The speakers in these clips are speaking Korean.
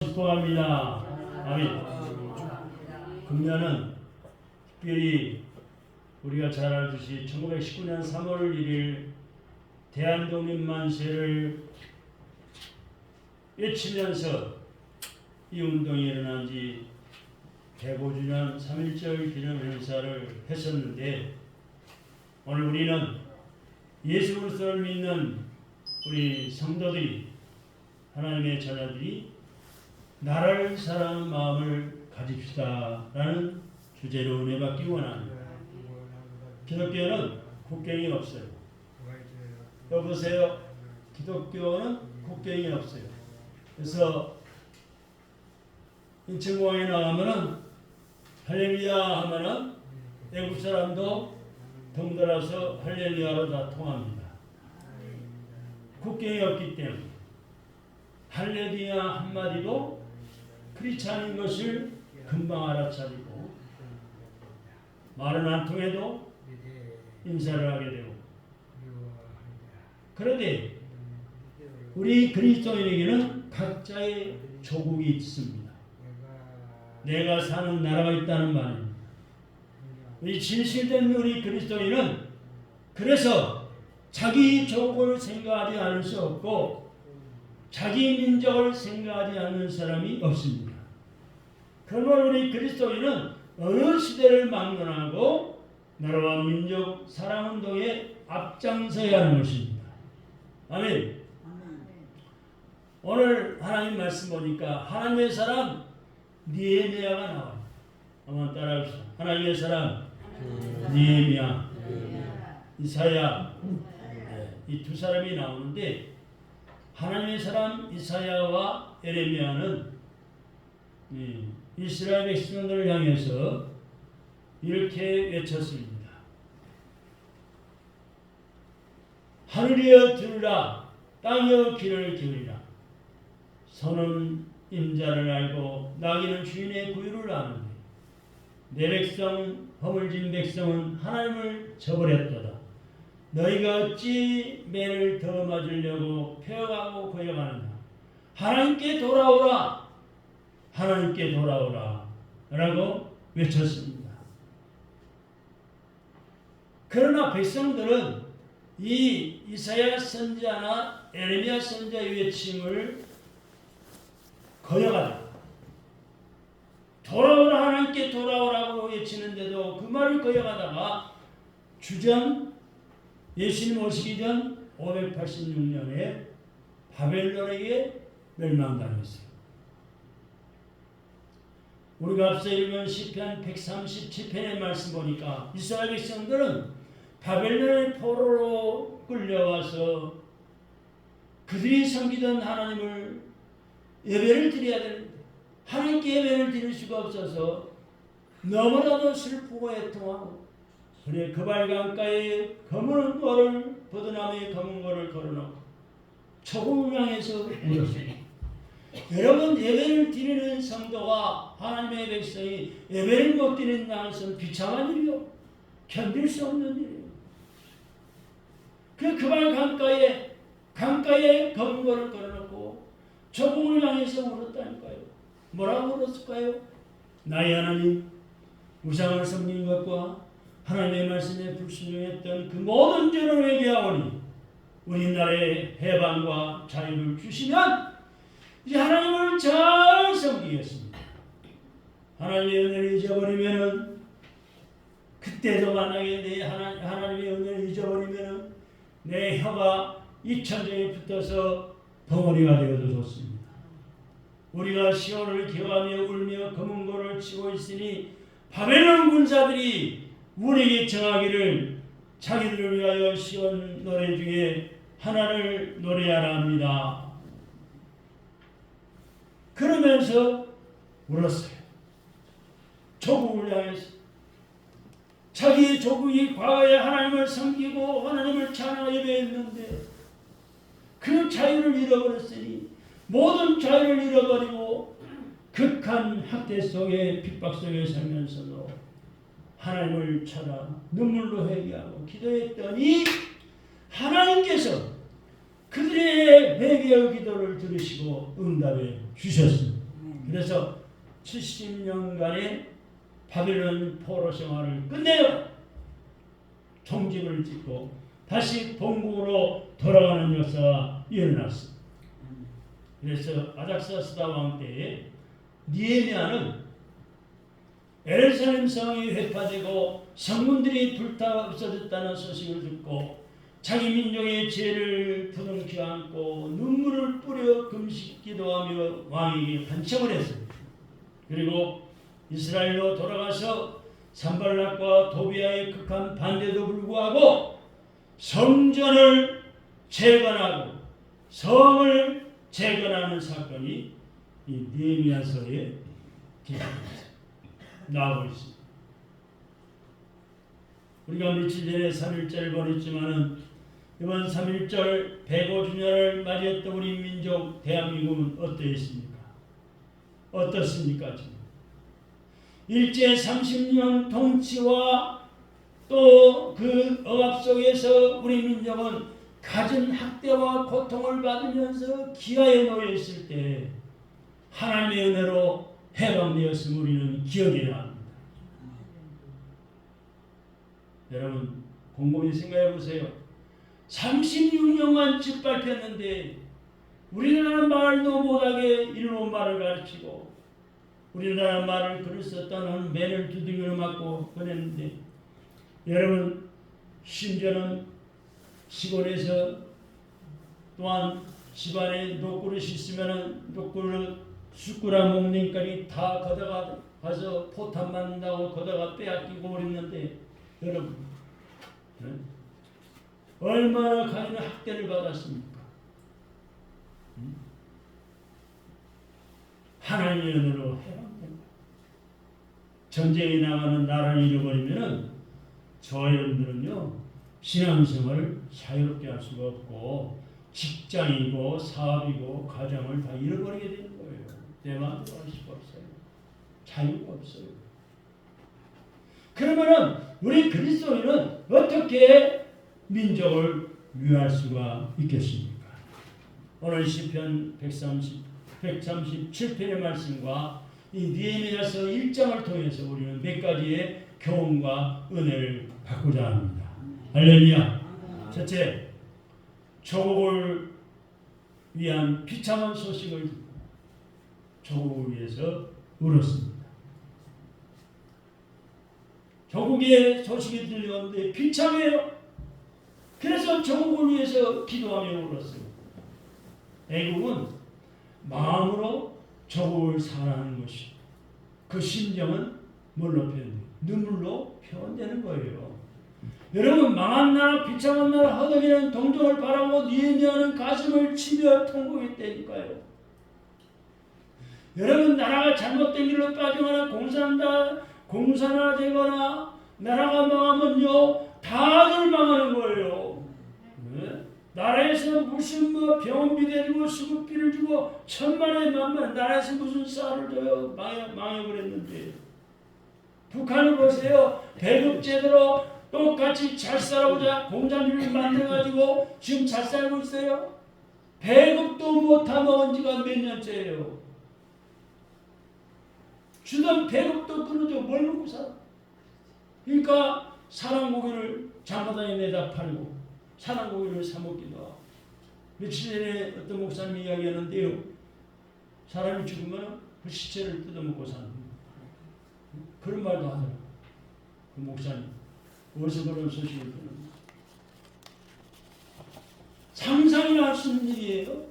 축복합니다. 아멘. 금년은 특별히 우리가 잘 알듯이 1919년 3월 1일 대한독립만세를 외치면서 이 운동이 일어난 지 105주년 3.1절 기념 행사를 했었는데, 오늘 우리는 예수 그리스도를 믿는 우리 성도들이, 하나님의 자녀들이 나라를 사랑하는 마음을 가집시다 라는 주제로 은혜 받기 원합니다. 기독교는 국경이 없어요. 여보세요. 기독교는 국경이 없어요. 그래서 인천공항에 나가면은 할렐루야 하면은 외국 사람도 덩달아서 할렐루야로 다 통합니다. 국경이 없기 때문에 할렐루야 한마디도 크리스찬인 것을 금방 알아차리고, 말은 안 통해도 인사를 하게 되고. 그런데 우리 그리스도인에게는 각자의 조국이 있습니다. 내가 사는 나라가 있다는 말입니다. 우리 진실된 우리 그리스도인은 그래서 자기 조국을 생각하지 않을 수 없고 자기 민족을 생각하지 않는 사람이 없습니다. 그러나 우리 그리스도인은 어느 시대를 막론하고 나라와 민족 사랑운동에 앞장서야 하는 것입니다. 아멘. 오늘 하나님 말씀 보니까 하나님의 사람 느헤미야가 나와요. 한번 따라합시다. 하나님의 사람 느헤미야, 이사야, 이 두 사람이 나오는데, 하나님의 사람 이사야와 예레미야는 이스라엘 백성들을 향해서 이렇게 외쳤습니다. 하늘이여 들으라, 땅이여 귀를 기울이라. 소는 임자를 알고 나귀는 주인의 구유를 아는데 내 백성 허물진 백성은 하나님을 저버렸도다. 너희가 어찌 매를 더 맞으려고 펴가고 거역하느냐. 하나님께 돌아오라, 하나님께 돌아오라 라고 외쳤습니다. 그러나 백성들은 이 이사야 선지자나 예레미야 선지자의 외침을 거역하다. 돌아오라, 하나님께 돌아오라고 외치는데도 그 말을 거역하다가 주전 예수님 오시기 전 586년에 바벨론에게 멸망당했어요. 우리가 앞서 읽은 시편 137편의 말씀 보니까 이스라엘 백성들은 바벨론의 포로로 끌려와서 그들이 섬기던 하나님을 예배를 드려야 되는데 하나님께 예배를 드릴 수가 없어서 너무나도 슬프고 애통하고, 그래 그발 강가에 검은 거를 버드나무에 검은 거를 걸어놓고 초공을 향해서 울었습니다. 여러분, 예배를 드리는 성도와 하나님의 백성이 예배를 못 드리는 것은 비참한 일이요, 견딜 수 없는 일이에요. 그발 강가에 검은 거를 걸어놓고 초공을 향해서 울었다니까요. 뭐라고 울었을까요? 나의 하나님, 우상을 섬기는 것과 하나님의 말씀에 불순종했던 그 모든 죄를 회개하오니 우리나라의 해방과 자유를 주시면 이제 하나님을 잘 섬기겠습니다. 하나님의 은혜를 잊어버리면은, 그때도 만약에 내 하나님의 은혜를 잊어버리면은 내 혀가 이 천정에 붙어서 덩어리가 되어도 좋습니다. 우리가 시온을 기어가며 울며 검은 고를 치고 있으니 바벨론 군사들이 우리에게 정하기를 자기들을 위하여 시온 노래 중에 하나를 노래하라 합니다. 그러면서 울었어요. 조국을 향해서. 자기의 조국이 과거에 하나님을 섬기고 하나님을 찬양하여 예배했는데 그 자유를 잃어버렸으니, 모든 자유를 잃어버리고 극한 학대 속에 핍박 속에 살면서도 하나님을 찾아 눈물로 회개하고 기도했더니 하나님께서 그들의 회개의 기도를 들으시고 응답해 주셨습니다. 그래서 70년간의 바벨론 포로 생활을 끝내요. 종집을 짓고 다시 본국으로 돌아가는 역사가 일어났습니다. 그래서 아닥사스다 왕 때에 느헤미야는 예루살렘 성이 회파되고 성문들이 불타 없어졌다는 소식을 듣고 자기 민족의 죄를 부둥켜 안고 눈물을 뿌려 금식 기도하며 왕에게 간청을 했습니다. 그리고 이스라엘로 돌아가서 산발락과 도비아의 극한 반대도 불구하고 성전을 재건하고 성을 재건하는 사건이 이 느헤미야서에 나오고 있습니다. 우리가 며칠 전에 3.1절을 보냈지만은 이번 3.1절 105주년을 맞이했던 우리 민족 대한민국은 어떠했습니까? 어떻습니까? 지금 일제 30년 통치와 또 그 억압 속에서 우리 민족은 갖은 학대와 고통을 받으면서 기아에 놓여 있을 때 하나님의 은혜로 해방되었음을 우리는 기억해야 합니다. 여러분 곰곰이 생각해 보세요. 36년간 짓밟혔는데 우리나라 말도 못하게 일본 말을 가르치고 우리나라 말을 글을 썼다는 맨을 두들겨 맞고 보냈는데 여러분 심지어는 시골에서 또한 집안에 녹그릇이 있으면 녹그릇 숟가락 목님까지 다 걷어가서 포탄 맞는다고 걷어가 빼앗기고 그랬는데 여러분 얼마나 가진 학대를 받았습니까? 하나님의 은혜로 해방된다. 전쟁에 나가는 나라를 잃어버리면 저 여러분들은요 신앙생활을 자유롭게 할 수가 없고 직장이고 사업이고 가정을 다 잃어버리게 되는 거예요. 내 마음대로 할 수가 없어요. 자유가 없어요. 그러면은 우리 그리스도인은 어떻게 민족을 위할 수가 있겠습니까? 오늘 시편 137편의 말씀과 이 느헤미야서 1장을 통해서 우리는 몇 가지의 교훈과 은혜를 받고자 합니다. 할렐루야. 첫째, 조국을 위한 비참한 소식을 듣고 조국을 위해서 울었습니다. 조국의 소식이 들려오는데 비참해요. 그래서 조국을 위해서 기도하며 울었어요. 애국은 마음으로 조국을 사랑하는 것이 그 심정은 뭘로 표현돼요? 눈물로 표현되는 거예요. 여러분 망한 나라 비참한 나라 허덕이는 동정을 바라고 느헤미야는 가슴을 치며 통곡했다니까요. 여러분 나라가 잘못된 길로 빠지거나 공산화 되거나 나라가 망하면요 다들 망하는 거예요. 네? 나라에서 무슨 병원비 내주고 수급비를 주고 천만에 만만 나라에서 무슨 쌀을 줘요. 망해버렸는데 북한을 보세요. 배급제대로 똑같이 잘 살아보자 공산주의를 만들어가지고 지금 잘 살고 있어요. 배급도 못하면 지가 몇 년째예요. 주던 배급도 끊어져 뭘 먹고 살아. 그러니까 사람고기를 장바닥에 내다 팔고 사람고기를 사 먹기도 하고. 며칠 전에 어떤 목사님이 이야기하는데요. 사람이 죽으면 그 시체를 뜯어먹고 사는 그런 말도 하더라고요. 그 목사님. 어디서 그런 소식을 듣는 상상이나 할 수 있는 일이에요.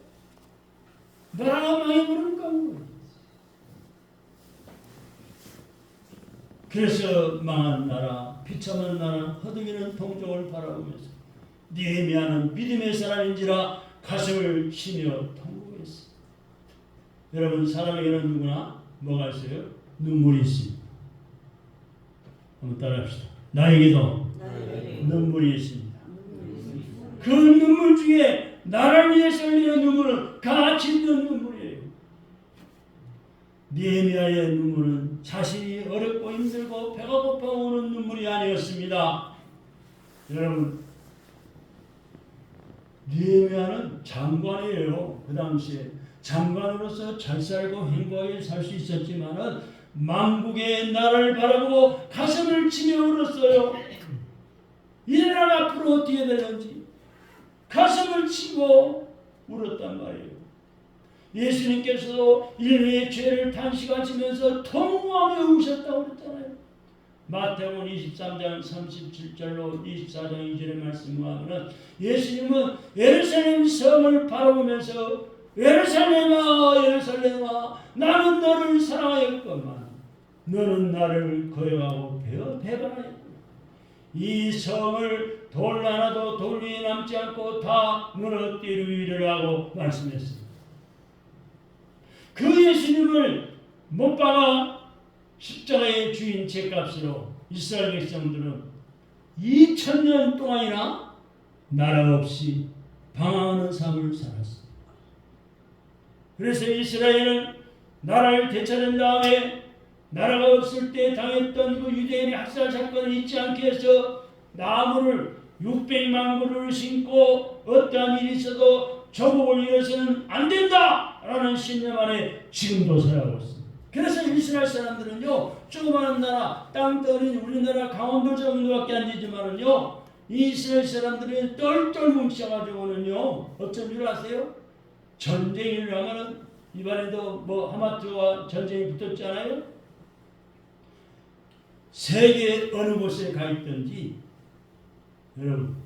나라가 망해버리니까. 그래서 망한 나라, 비참한 나라, 허둥이는 동정을 바라보면서 느헤미야는 믿음의 사람인지라 가슴을 치며 통곡했어. 여러분 사람에게는 누구나 뭐가 있어요? 눈물이 있습니다. 한번 따라합시다. 나에게도 눈물이 있습니다. 그 눈물 중에 나를 위해서 흘리는 눈물은 가치 있는 눈물이에요. 느헤미야의 눈물은 자신이 어렵고 힘들고 배가 고파 오는 눈물이 아니었습니다. 여러분 느헤미야는 장관이에요. 그 당시에 장관으로서 잘 살고 행복하게 살 수 있었지만은 만국의 나라를 바라보고 가슴을 치며 울었어요. 이 나라 앞으로 어떻게 되는지 가슴을 치고 울었단 말이에요. 예수님께서도 인류의 죄를 단식하시면서 통곡하며 우셨다고 그랬잖아요. 마태복음 23장 37절로 24장 2절의 말씀을 하면 예수님은 예루살렘 성을 바라보면서 예루살렘아 예루살렘아 나는 너를 사랑하였건만 너는 나를 거역하고 배반하였구나. 이 성을 돌 하나도 돌 위에 남지 않고 다 무너뜨리리라 하고 말씀했습니다. 그 예수님을 못 박아 십자가의 주인 죄값으로 이스라엘 백성들은 2000년 동안이나 나라 없이 방황하는 삶을 살았습니다. 그래서 이스라엘은 나라를 되찾은 다음에 나라가 없을 때 당했던 그 유대인의 학살 사건을 잊지 않게 해서 나무를 600만 그루를 심고 어떠한 일이 있어도 조국을 잃어서는 안 된다 라는 신념 안에 지금도 살아가고 있습니다. 그래서 이스라엘 사람들은요 조그마한 나라 땅덩어리 우리나라 강원도 정도밖에 안 되지만은요 이스라엘 사람들은 똘똘 뭉쳐가지고는요 어쩐 줄 아세요? 전쟁을 하면은 이번에도 뭐 하마스와 전쟁이 붙었잖아요. 세계 어느 곳에 가 있든지 여러분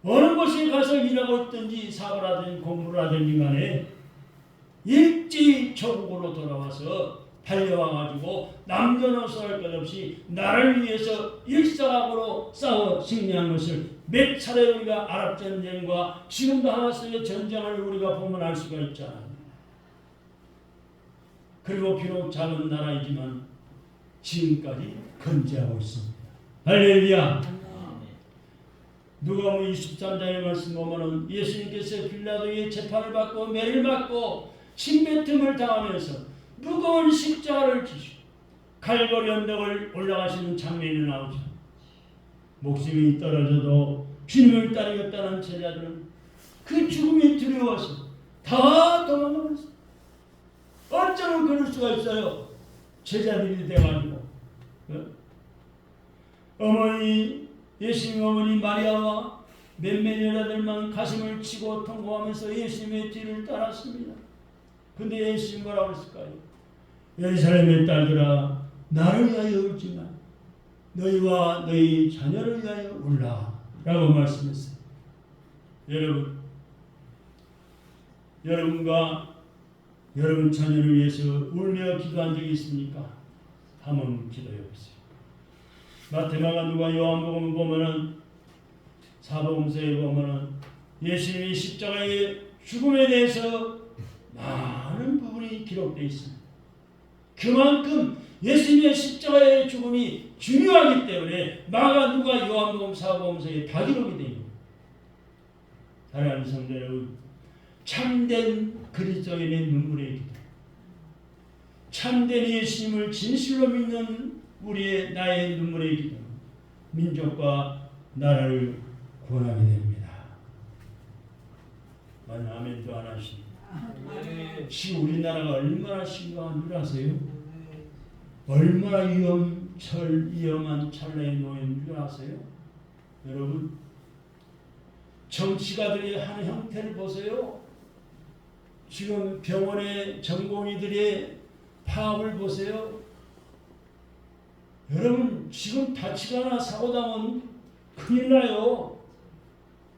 어느 곳에 가서 일하고 있든지 사고를 하든지 공부를 하든지 간에 일찍 조국으로 돌아와서 달려와가지고 남녀노소 할 것 없이 나라를 위해서 일사각오로 싸워 승리한 것을 몇 차례 우리가 아랍전쟁과 지금도 하마스의 전쟁을 우리가 보면 알 수가 있잖아요. 그리고 비록 작은 나라이지만 지금까지 건재하고 있습니다. 할렐루야. 누가복음 23장의 말씀 보면은 예수님께서 빌라도의 재판을 받고 매를 받고 침뱉음을 당하면서 무거운 십자가를 지시고 갈보리 언덕을 올라가시는 장면이 나오죠. 목숨이 떨어져도 주님을 따르겠다는 제자들은 그 죽음이 두려워서 다 도망가면서 어쩌면 그럴 수가 있어요. 제자들이 돼가지고 어머니 예수님 어머니 마리아와 몇몇 여자들만 가슴을 치고 통곡하면서 예수님의 뒤를 따랐습니다. 근데 예수님 뭐라고 했을까요? 예루살렘의 딸들아 나를 위하여 울지만 너희와 너희 자녀를 위하여 울라 라고 말씀했어요. 여러분과 여러분 자녀를 위해서 울며 기도한 적이 있습니까? 한번 기도해 보세요. 마태마가 누가 요한복음 보면은 사복음서에 보면은 예수님의 십자가의 죽음에 대해서 많은 부분이 기록되어 있습니다. 그만큼 예수님의 십자가의 죽음이 중요하기 때문에 마가 누가 요한복음 사복음서에 다 기록이 되어 있습니다. 사랑하는 성도 여러분, 참된 그리스도인의 눈물의 기도, 참된 예수님을 진실로 믿는 우리의 나의 눈물의 기도, 민족과 나라를 구원하게 됩니다. 만약 아멘도 안 하시니 지금 우리나라가 얼마나 심각한 줄 아세요? 얼마나 위험한 찰나에 놓인 줄 아세요? 여러분 정치가들이 하는 형태를 보세요. 지금 병원의 전공의들의 파업을 보세요. 여러분 지금 다치거나 사고 나면 큰일 나요.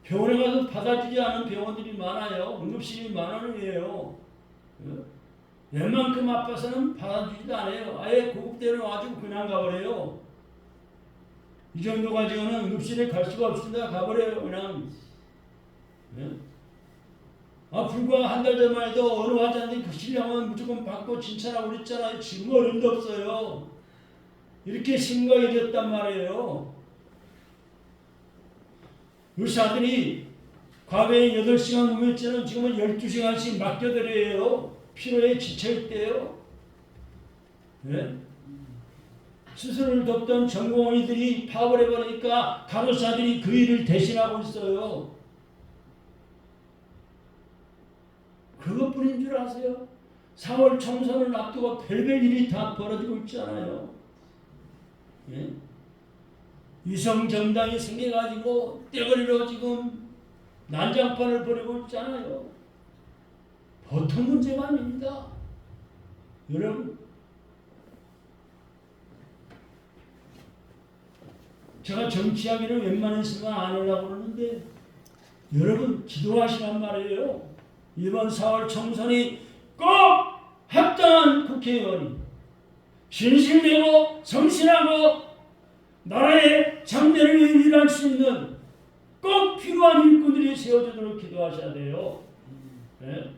병원에 가서 받아주지 않은 병원들이 많아요. 응급실이 만원이에요. 웬만큼 아파서는 받아주지도 않아요. 아예 고급대로 와가지고 그냥 가버려요. 이 정도 가지고는 응급실에 갈 수가 없습니다. 가버려요 그냥. 불과 한 달 전만 해도 어느 환자한테 그 실력은 무조건 받고 진찰하고 그랬잖아요. 지금 어림도 없어요. 이렇게 심각해졌단 말이에요. 의사들이 과거에 8시간 후였지만 지금은 12시간씩 맡겨드려요. 피로에 지쳐있대요. 네? 수술을 돕던 전공의들이 파업을 해버리니까 간호사들이 그 일을 대신하고 있어요. 그것뿐인 줄 아세요? 4월 총선을 앞두고 별별 일이 다 벌어지고 있잖아요. 예? 위성 정당이 생겨가지고 떼거리로 지금 난장판을 벌이고 있잖아요. 보통 문제가 아닙니다. 여러분, 제가 정치 이야기를 웬만해서는 안 하려고 그러는데 여러분 기도하시란 말이에요. 이번 4월 총선이 꼭 합당한 국회의원이 신실되고 성실하고 나라의 장래를 위해 일할 수 있는 꼭 필요한 일꾼들이 세워지도록 기도하셔야 돼요. 네?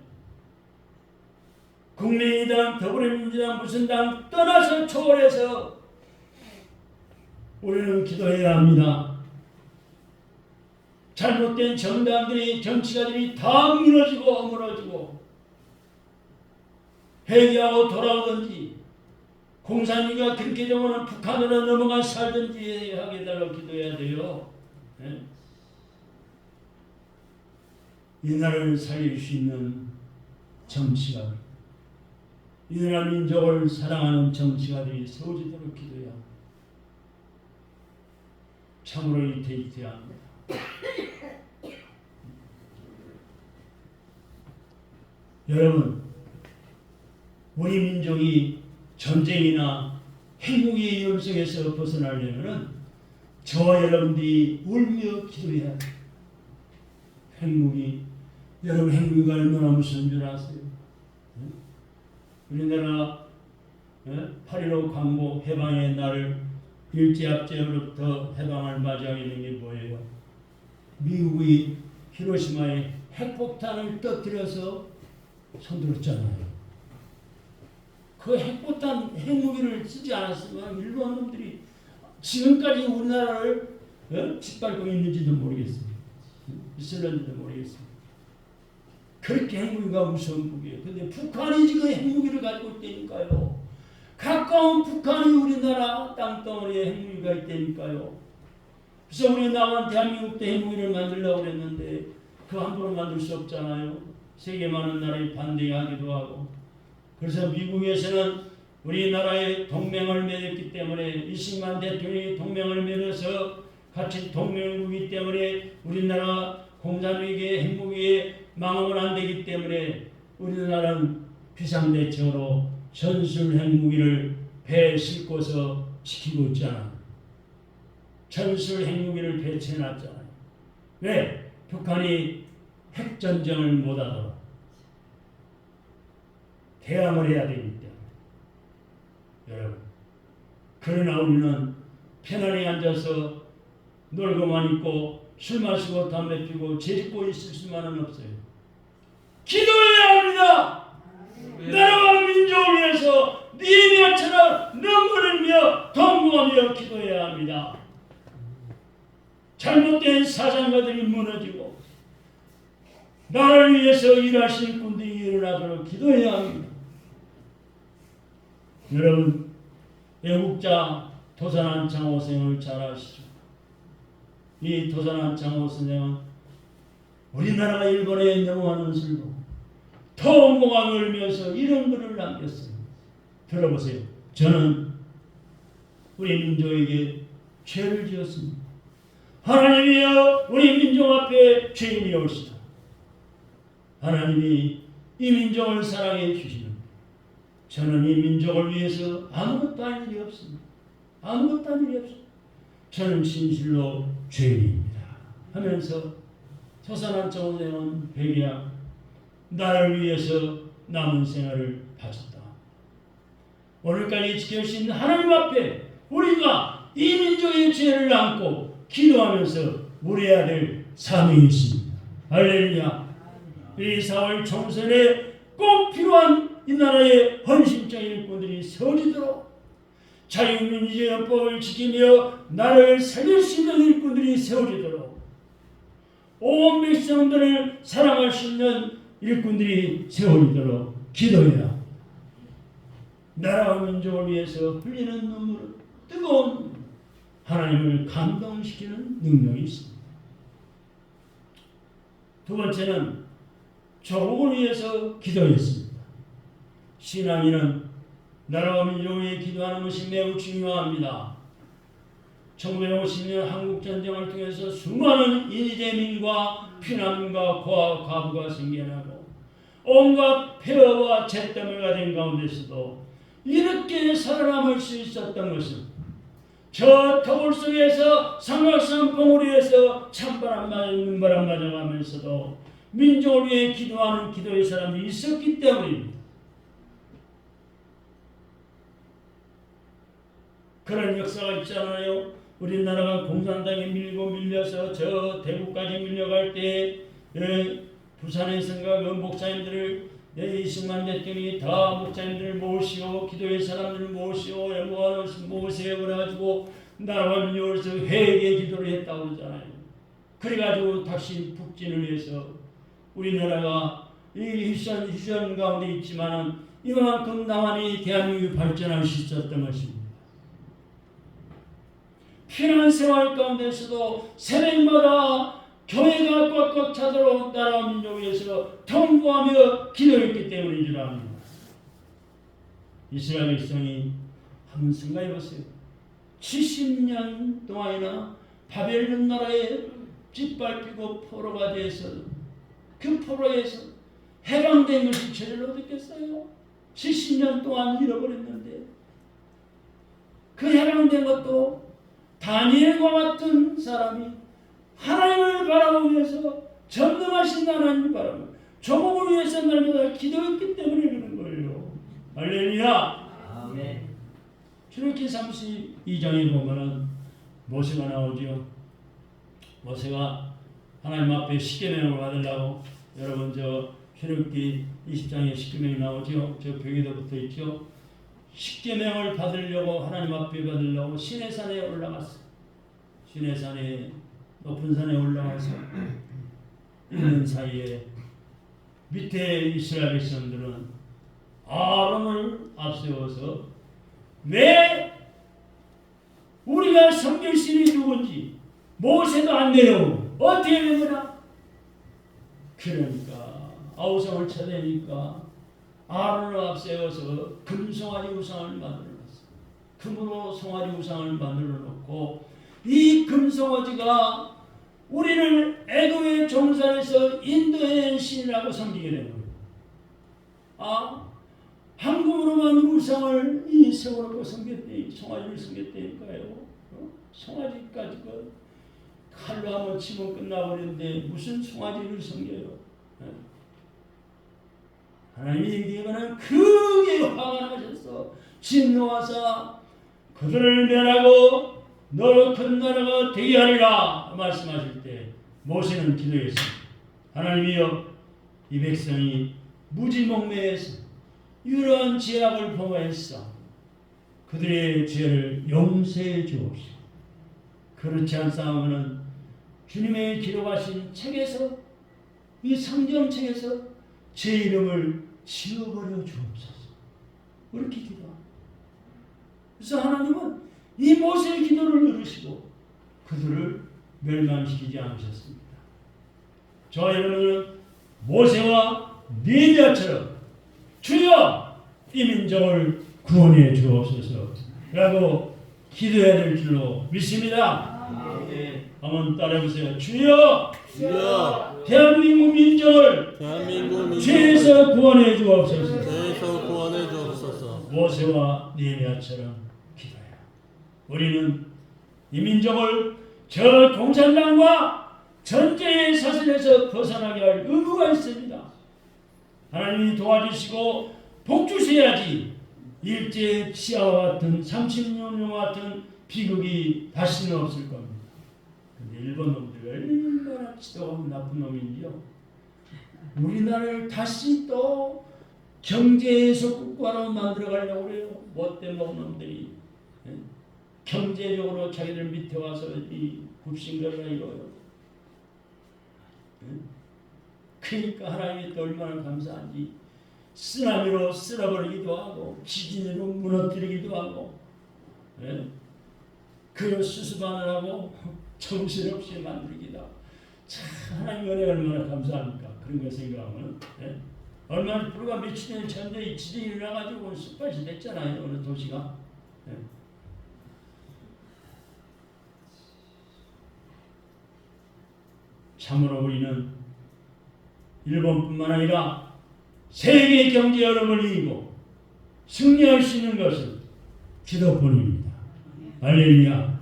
국민의당, 더불어민주당, 무슨 당 떠나서 초월해서 우리는 기도해야 합니다. 잘못된 정당들이, 정치가들이 다 무너지고 어물어지고 회개하고 돌아오든지 공산주의가 그렇게 되면 북한으로 넘어가 살든지 하게 해달라고 기도해야 돼요. 네? 이 나라를 살릴 수 있는 정치가, 이 나라 민족을 사랑하는 정치가들이 세워지도록 기도해야 합니다. 참으로 이태해야 합니다. 여러분, 우리 민족이 전쟁이나 핵무기의 위험성에서 벗어나려면 저와 여러분들이 울며 기도해야 합니다. 핵무기, 여러분 핵무기가 얼마나 무서운 줄 아세요? 우리나라 8.15 광복 해방의 날을 일제압제로부터 해방을 맞이하게 된 게 뭐예요? 미국이 히로시마에 핵폭탄을 터뜨려서 손들었잖아요. 그 핵폭탄, 핵무기를 쓰지 않았으면 일본 놈들이 지금까지 우리나라를 짓밟고 있는지도 모르겠습니다. 있을는지도 모르겠습니다. 그렇게 핵무기가 무서운 무기예요. 근데 북한이 지금 핵무기를 가지고 있다니까요. 가까운 북한이 우리나라 땅덩어리에 핵무기가 있다니까요. 그래서 우리 나만 대한민국도 핵무기를 만들려고 그랬는데 그 함부로 만들 수 없잖아요. 세계 많은 나라에 반대하기도 하고. 그래서 미국에서는 우리나라에 동맹을 맺었기 때문에 이승만 대통령이 동맹을 맺어서 같이 동맹국이기 때문에 우리나라 공산주의의 핵무기에 망하면 안 되기 때문에 우리나라는 비상대책으로 전술 핵무기를 배에 싣고서 지키고 있잖아. 전술 핵무기를 배치해놨잖아요. 왜? 북한이 핵전쟁을 못하도록 대항을 해야 되기 때문에. 여러분, 그러나 우리는 편안히 앉아서 놀고만 있고 술 마시고 담배 피고 재짓고 있을 수만은 없어요. 기도해야 합니다. 나라와 민족을 위해서 니네처럼 눈물을 흘려 동무하며 기도해야 합니다. 잘못된 사상가들이 무너지고 나라를 위해서 일하시는 분들이 일어나도록 기도해야 합니다. 여러분, 애국자 도산한 장호 선생을 잘 아시죠? 이 도산한 장호 선생은 우리나라가 일본에 넘어가는 술로 통공왕을 울면서 이런 글을 남겼어요. 들어보세요. 저는 우리 민족에게 죄를 지었습니다. 하나님이여 우리 민족 앞에 죄인이옵시다. 하나님이 이 민족을 사랑해 주시는 저는 이 민족을 위해서 아무것도 할 일이 없습니다. 아무것도 할 일이 없습니다. 저는 진실로 죄인입니다. 하면서 도산한 장호 선생은 백야 나를 위해서 남은 생활을 바쳤다. 오늘까지 지켜주신 하나님 앞에 우리가 이 민족의 죄를 안고 기도하면서 물어야 될 사명이 있습니다. 할렐루야. 이 4월 총선에 꼭 필요한 이 나라의 헌신적인 일꾼들이 세워지도록 자유민주주의헌법을 지키며 나라를 살릴 수 있는 일꾼들이 세워지도록 온 백성들을 사랑할 수 있는 일꾼들이 세워지도록 기도해야 나라와 민족을 위해서 흘리는 눈물을 뜨거운 하나님을 감동시키는 능력이 있습니다. 두 번째는 조국을 위해서 기도했습니다. 신앙인은 나라와 민족을 위해 기도하는 것이 매우 중요합니다. 1950년 한국전쟁을 통해서 수많은 인재민과 피난민과 고아 과부가 생겨나고 온갖 폐허와 잿더미가 가진 가운데서도 이렇게 살아남을 수 있었던 것은 저 터굴 속에서 삼각산 봉우리에서 찬바람 맞는 바람 맞아가면서도 민족을 위해 기도하는 기도의 사람이 있었기 때문입니다. 그런 역사가 있잖아요. 우리나라가 공산당에 밀고 밀려서 저 대구까지 밀려갈 때 부산에선가 그 목사님들을 이승만 대통령이 다 목사님들을 모시고 기도의 사람들을 모시고 모세요 그래가지고 나라와 민족을 위해서 회개 기도를 했다고 그러잖아요. 그래가지고 다시 북진을 해서 우리나라가 이 휴전 가운데 있지만은 이만큼 나만이 대한민국이 발전할 수 있었던 것입니다. 피난 생활 가운데서도 새벽마다 교회가 꽉꽉 차도록 나라와 민족을 위해서 통보하며 기도했기 때문인 줄 압니다. 이스라엘 백성이 한번 생각해 보세요. 70년 동안이나 바벨론 나라에 짓밟히고 포로가 돼서 그 포로에서 해방된 것이 죄를 어떻겠어요? 70년 동안 잃어버렸는데 그 해방된 것도 다니엘과 같은 사람이 하나님을 바라보면서 전능하신 하나님을 바라보며 조국을 위해서 날마다 기도했기 때문에 그런 거예요. 할렐루야. 아멘. 출애굽기 32장에 보면은 모세가 나오죠. 모세가 하나님 앞에 십계명을 받으려고 여러분 저 출애굽기 20장에 십계명이 나오죠. 저 벽에도 붙어 있죠. 십계명을 받으려고 하나님 앞에 받으려고 시내산에 올라갔어. 시내산에 높은 산에 올라가서 있는 사이에 밑에 이스라엘 백성들은 아론을 앞세워서 왜 우리가 섬길 신이 누군지 모세도 안 내려오고 어떻게 된 거냐? 그러니까 아우성을 쳐내니까 아론을 앞세워서 금송아지 우상을 만들어놨어. 금으로 송아지 우상을 만들어 놓고 이 금송아지가 우리를 애굽의 종살에서 인도해낸 신이라고 섬기게 된 거예요. 아, 황금으로 만든 우상을 이 세워놓고 섬겼대, 송아지를 섬겼다니까요. 송아지까지 그 칼로 한번 치면 끝나버리는데 무슨 송아지를 섬겨요? 하나님이 이기면은 크게 화가 나셨어. 진노하사 그들을 멸하고 너로 큰 나라가 되게 하리라 말씀하실 때 모세는 기도했습니다. 하나님이여, 이 백성이 무지몽매해서 이러한 죄악을 범하였어. 그들의 죄를 용서해 주옵시고 그렇지 않사오면 주님의 기록하신 책에서 이 성경책에서 제 이름을 지워버려 주옵소서. 그렇게 기도합니다. 그래서 하나님은 이 모세의 기도를 들으시고 그들을 멸망시키지 않으셨습니다. 저와 여러분은 모세와 느헤미야처럼 주여 이 민족을 구원해 주옵소서 라고 기도해야 될 줄로 믿습니다. 아멘. 한번 따라해보세요. 주여, 주여, 대한민국 민족을 죄에서 구원해 주옵소서. 죄에서 구원해 주옵소서. 모세와 느헤미야처럼 기도해요. 우리는 이 민족을 저 공산당과 전쟁의 사슬에서 벗어나게 할 의무가 있습니다. 하나님이 도와주시고 복주셔야지 일제 치하와 같은 30년과 같은 비극이 다시는 없을 겁니다. 근데 일본 놈들이 얼마나 지도가 나쁜 놈인지요. 우리나라를 다시 또 경제에서 국가로 만들어가려고 그래요. 못된 놈들이 경제적으로 자기들 밑에 와서 이 굽신거리가 이거요. 그러니까 하나님이 또 얼마나 감사한지 쓰나미로 쓸어버리기도 하고 지진으로 무너뜨리기도 하고 그 수습하느라고 정신없이 만들기도 하고 참 하나님 은혜 얼마나 감사합니까? 그런 거 생각하면 예? 얼마나 불과 며칠 전 전에 이 지진이 일어나가지고 오늘 숲밭이 됐잖아요. 어느 도시가. 예? 참으로 우리는 일본뿐만 아니라 세계 경제 여름을 이기고 승리할 수 있는 것은 기도뿐입니다. 할렐루야.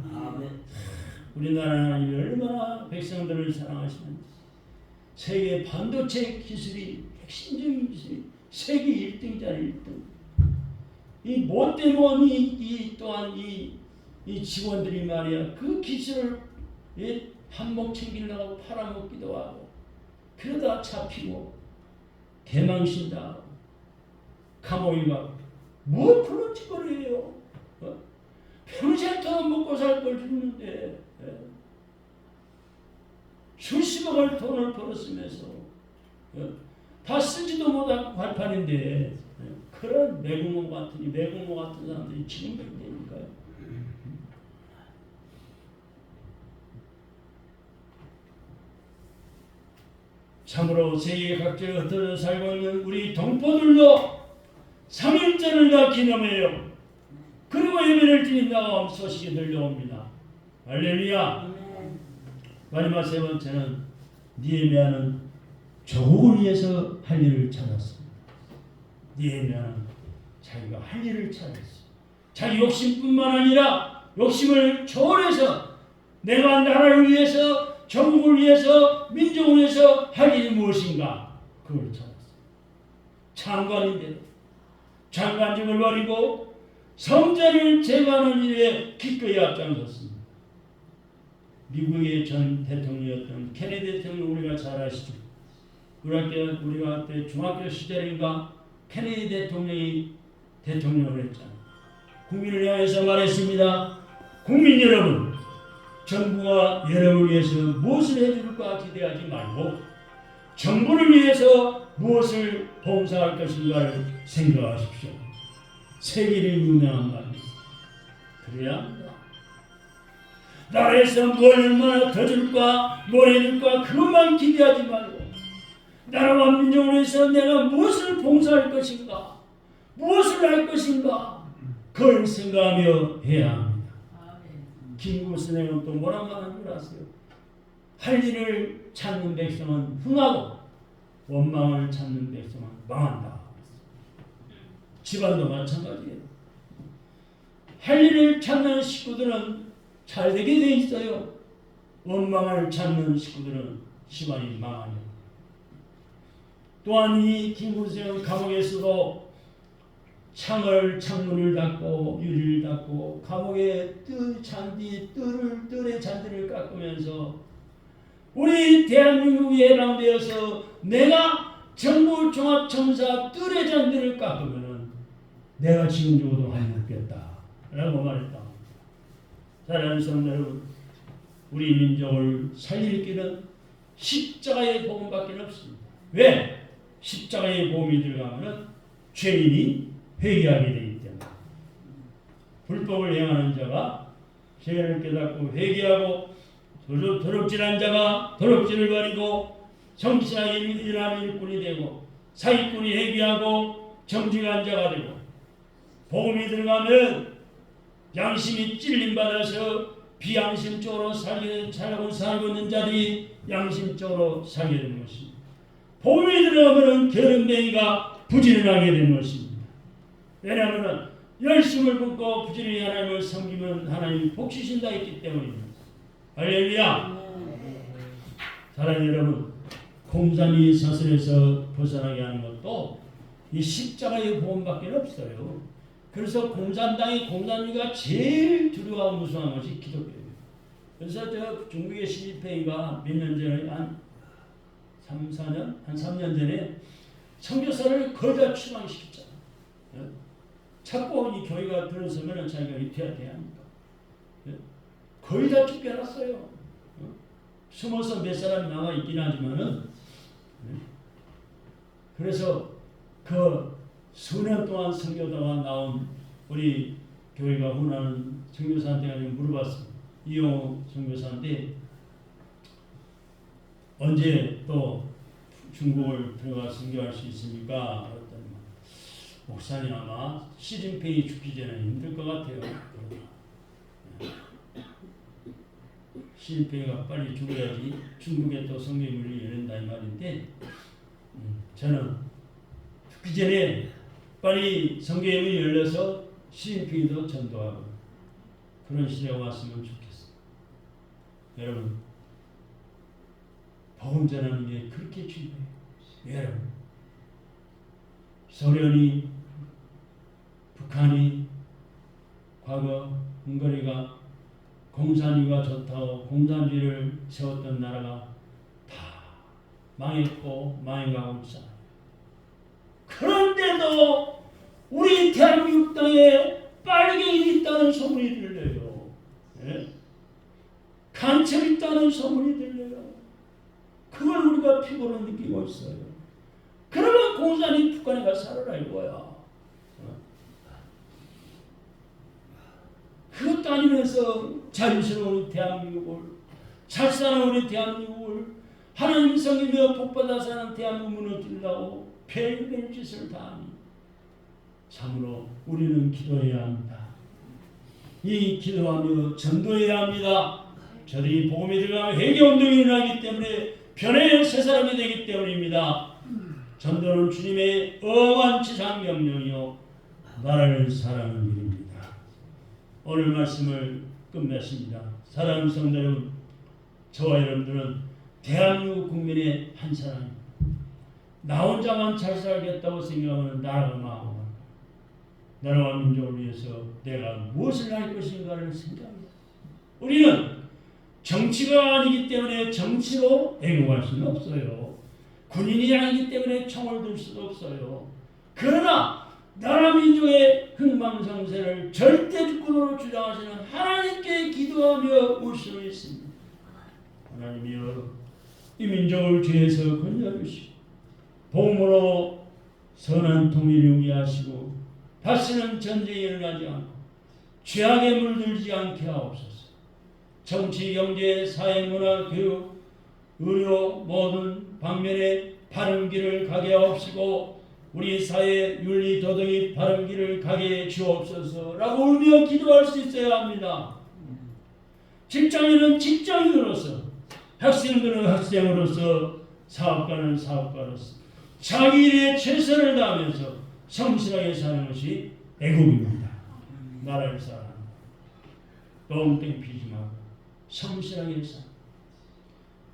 우리나라 하나님이 얼마나 백성들을 사랑하시는지. 세계 반도체 기술이 핵심적인 기술이 세계 1등이잖아요. 1등. 이 못되면 이 또한 이 직원들이 말이야 그 기술을 한몫 챙기려고 팔아먹기도 하고 그러다 잡히고 개망신다 감옥에 가고 뭐 그런 짓거리예요. 평생 돈 먹고 살 걸 죽는데 수십억을 돈을 벌었으면서 다 쓰지도 못한 발판인데 그런 매국노 같은 사람들이 지금 된다니까요. 참으로 세계 각지에 흩어져 살고 있는 우리 동포들도 3일절을 다 기념해요. 그리고 예배를 드린다고 소식이 들려옵니다. 할렐루야. 마지막 세 번째는 니에미아는 조국을 위해서 할 일을 찾았습니다. 니에미아는 자기가 할 일을 찾았어요. 자기 욕심뿐만 아니라 욕심을 초월해서 내가 나라를 위해서 조국을 위해서 민족을 위해서 할 일이 무엇인가 그걸 찾았어요. 장관인데 장관직을 버리고 성전을 제거하는 일에 기꺼이 앞장섰습니다. 미국의 전 대통령이었던 케네디 대통령 우리가 잘 아시죠? 우리가 그때 중학교 시절인가 케네디 대통령이 대통령을 했잖아요. 국민을 향해서 말했습니다. 국민 여러분, 정부가 여러분을 위해서 무엇을 해줄까 기대하지 말고 정부를 위해서 무엇을 봉사할 것인가를 생각하십시오. 세계를 유명한 말입니다. 그래야 합니다. 나라에서 뭘 얼마나 더 줄까 뭘 해줄까 그것만 기대하지 말고 나라와 민족을 위해서 내가 무엇을 봉사할 것인가 무엇을 할 것인가 그걸 생각하며 해야 합니다. 김구 선생은 또 뭐라고 하는 줄 아세요? 할 일을 찾는 백성은 흥하고 원망을 찾는 백성은 망한다. 집안도 마찬가지예요. 할 일을 찾는 식구들은 잘 되게 돼 있어요. 원망을 찾는 식구들은 집안이 망하요. 또한 이 김구세는 감옥에서도 창문을 닫고 유리를 닫고 감옥의 뜰의 잔디를 깎으면서 우리 대한민국에 해방되어서 내가 정부 종합청사 뜰의 잔디를 깎으면은 내가 지금 죽어도 한이 없겠다 라고 말했다. 사랑하는 성도 여러분, 우리 민족을 살릴 길은 십자가의 복음밖에 없습니다. 왜? 십자가의 복음이 들어가면 죄인이 회개하게 되기 때문에 불법을 행하는 자가 죄를 깨닫고 회개하고 도둑질한 자가 도둑질을 버리고 정신하게 일하는 일꾼이 되고 사기꾼이 회개하고 정직한 자가 되고 복음이 들어가면 양심이 찔림받아서 비양심적으로 살고 있는 자들이 양심적으로 살게 되는 것입니다. 복음이 들어가면 게으름뱅이가 부지런하게 되는 것입니다. 왜냐하면 열심을 붓고 부지런히 하나님을 섬기면 하나님이 복 주신다 했기 때문입니다. 할렐루야. 사랑하는 여러분, 곰삼이 사슬에서 벗어나게 하는 것도 이 십자가의 복음밖에 없어요. 그래서 공산주의가 제일 두려워하고 무서워하는 것이 기독교예요. 그래서 저 중국의 시진핑이가 몇 년 전에 한 3년 전에 선교사를 거의 다 추방시켰잖아요. 자꾸 이 교회가 들어서면 자기가 위태해야 합니다. 거의 다 쫓겨났어요. 숨어서 몇 사람 나와 있긴 하지만은 그래서 그 수년 동안 선교다가 나온 우리 교회가 훈하는 선교사한테 물어봤습니다. 이용호 선교사한테 언제 또 중국을 들어가 선교할 수 있습니까? 어떤 목사님 아마 시진핑이 죽기 전에 힘들 것 같아요. 시진핑이가 빨리 죽어야지 중국에 또 성교문이 열린다 이 말인데 저는 죽기 전에 빨리 성교문이 열려서 시진핑이도 전도하고 그런 시대가 왔으면 좋겠어요. 여러분 복음 전하는 게 그렇게 중요해요. 여러분 소련이 북한이 과거 헝가리가 공산주의가 좋다고 공산주의를 세웠던 나라가 다 망했고 망해가고 있잖아요. 그런데도 우리 대한민국 땅에 빨갱이 있다는 소문이 들려요. 예? 간첩 있다는 소문이 들려요. 그걸 우리가 피부로 느끼고 있어요. 그러면 공산이 북한에 가서 살아라 이거야. 그것도 아니면서 자유스러운 대한민국을 잘 사는 우리 대한민국을 하나님 성이며 복받아 사는 대한민국을 무너뜨리려고 별별 짓을 다 하니 참으로 우리는 기도해야 합니다. 이 기도하며 전도해야 합니다. 저들이 복음에 들어가면 회개운동이 일어나기 때문에 변해야 새 사람이 되기 때문입니다. 전도는 주님의 엄한 지상명령이요 나라를 사랑하는 일입니다. 오늘 말씀을 끝맺습니다. 사랑하는 성도 여러분, 저와 여러분들은 대한민국 국민의 한 사람입니다. 나 혼자만 잘 살겠다고 생각하면 나라가 망하고 나라와 민족을 위해서 내가 무엇을 할 것인가를 생각합니다. 우리는 정치가 아니기 때문에 정치로 애국할 수는 없어요. 군인이 아니기 때문에 총을 들 수도 없어요. 그러나 나라 민족의 흥망성쇠를 절대 주권으로 주장하시는 하나님께 기도하며 올 수는 있습니다. 하나님이여 이 민족을 죄에서 건져주시고 복음으로 선한 통일을 위하시고 다시는 전쟁이 일어나지 않고 죄악에 물들지 않게 하옵소서. 정치, 경제, 사회, 문화, 교육, 의료 모든 방면에 바른 길을 가게 하옵시고 우리 사회 윤리 도덕이 바른 길을 가게 주옵소서라고 울며 기도할 수 있어야 합니다. 직장인은 직장인으로서, 학생들은 학생으로서, 사업가는 사업가로서 자기 일에 최선을 다하면서 성실하게 사는 것이 애국입니다. 나라를 사랑합니다. 똥땡 피지 말고 성실하게 사.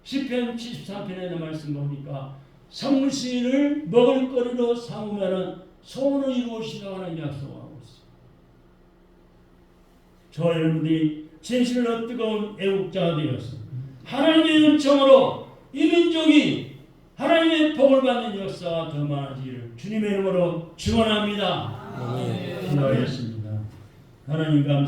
시편 73편의 말씀 보니까 성실을 먹을거리로 삼으면 소원을 이루시라고 하는 약속하고 있습니다. 저와 여러분들이 진실로 뜨거운 애국자가 되어서 하나님의 은총으로 이 민족이 하나님의 복을 받는 역사가 더 많아지기를 주님의 이름으로 축원합니다. 기도하겠습니다. 하나님 감사합니다.